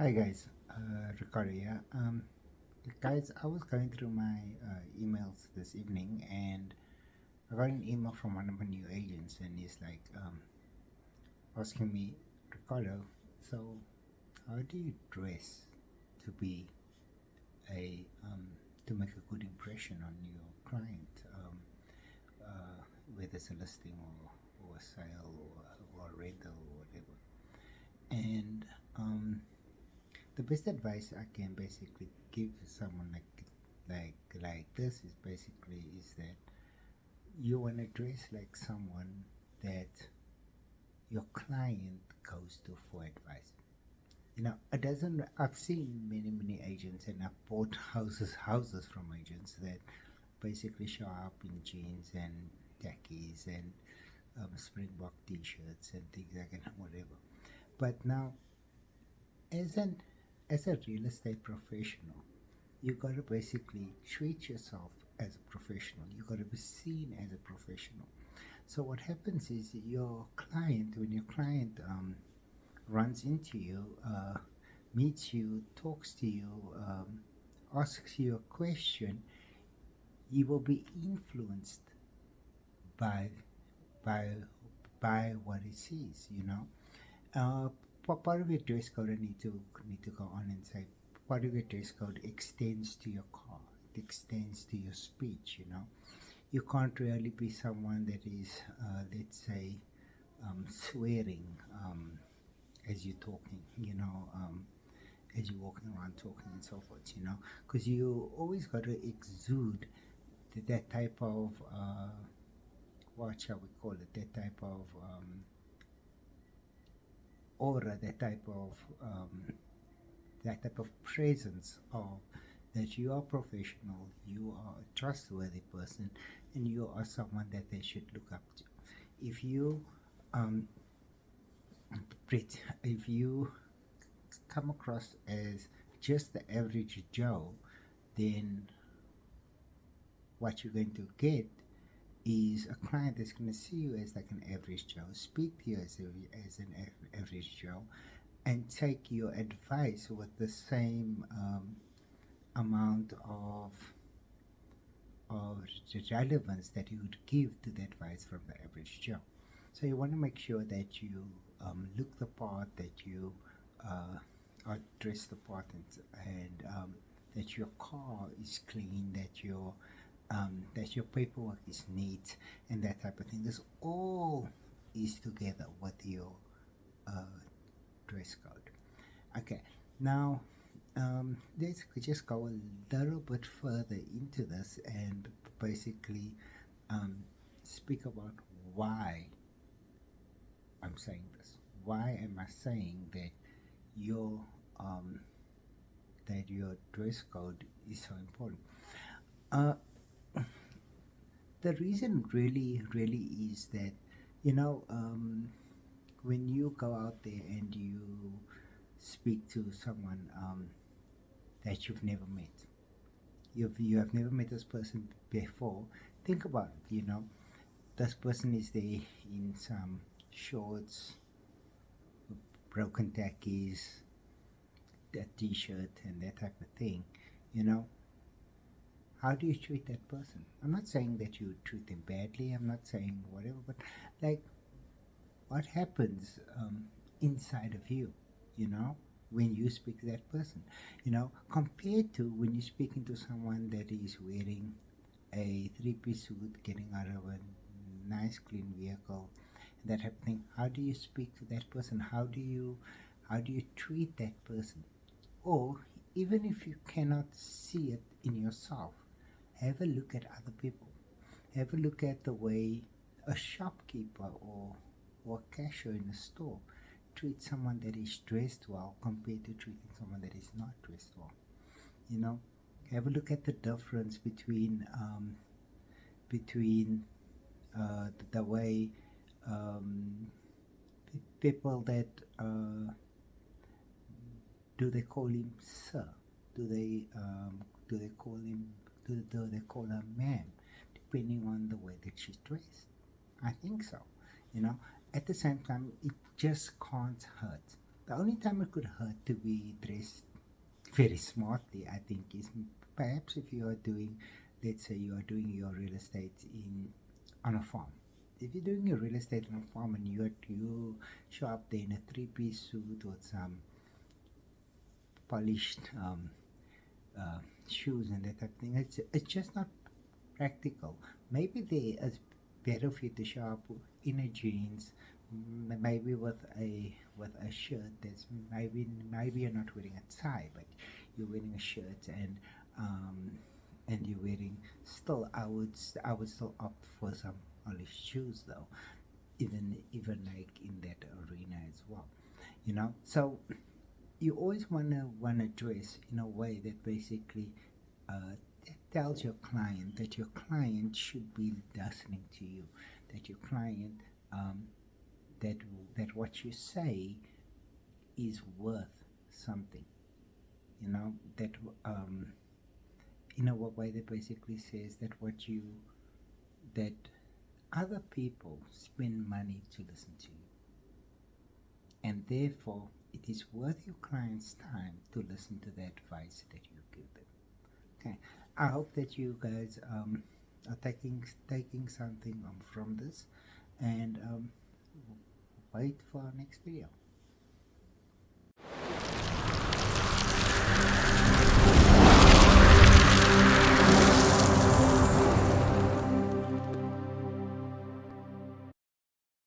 Hi guys, Riccardo here. Guys, I was going through my emails this evening and I got an email from one of my new agents and he's like asking me, Ricardo, so how do you dress to be to make a good impression on your client, whether it's a listing or a sale or a rental or whatever. And the best advice I can basically give someone like this is basically is that you want to dress like someone that your client goes to for advice. It doesn't. I've seen many agents, and I've bought houses from agents that basically show up in jeans and khakis and Springbok t-shirts and things like that, whatever. But now, as an as a real estate professional, you gotta basically treat yourself as a professional. You gotta be seen as a professional. So what happens is your client, when your client runs into you, meets you, talks to you, asks you a question, you will be influenced by by by what he sees. Part of your dress code, I need to go on and say, part of your dress code extends to your car. It extends to your speech. You can't really be someone that is, let's say, swearing as you're talking. As you're walking around talking and so forth. Because you always got to exude that type of what shall we call it? That type of aura, that type of presence of that you are professional, you are a trustworthy person, and you are someone that they should look up to. If you if you come across as just the average Joe, then what you're going to get is a client that's going to see you as like an average Joe, speak to you as an average Joe, and take your advice with the same amount of relevance that you would give to the advice from the average Joe. So you want to make sure that you look the part, that you are dressed the part, and that your car is clean, that your paperwork is neat, and that type of thing. This all is together with your dress code. Okay, now let's just go a little bit further into this and basically speak about why I'm saying this. Why am I saying that your dress code is so important? The reason really is that when you go out there and you speak to someone that you've never met, you have never met this person before. Think about it. This person is there in some shorts, broken khakis, that t-shirt, and that type of thing. How do you treat that person? I'm not saying that you treat them badly. I'm not saying whatever, but like, what happens inside of you, when you speak to that person, compared to when you're speaking to someone that is wearing a three-piece suit, getting out of a nice, clean vehicle, that type of thing. How do you speak to that person? How do you treat that person? Or even if you cannot see it in yourself, have a look at other people. Have a look at the way a shopkeeper or a cashier in a store treats someone that is dressed well compared to treating someone that is not dressed well. Have a look at the difference between the way people that do they call him sir? Do they call him? Do they call her ma'am? Depending on the way that she's dressed. I think so. At the same time, it just can't hurt The only time it could hurt to be dressed very smartly, I think, is perhaps if you are doing, let's say, you are doing your real estate in on a farm. If you're doing your real estate on a farm and you show up there in a three-piece suit with some polished shoes and that type of thing, it's just not practical. Maybe there is better for you to show up in a jeans, maybe with a shirt that's maybe you're not wearing a tie, but you're wearing a shirt and you're wearing still. I would still opt for some polished shoes though, even like in that arena as well. So you always wanna dress in a way that basically uh, tells your client that your client should be listening to you, that your client um, that that what you say is worth something. That in a way that basically says that other people spend money to listen to you, and therefore it is worth your client's time to listen to the advice that you give them. Okay, I hope that you guys are taking something from this, and wait for our next video.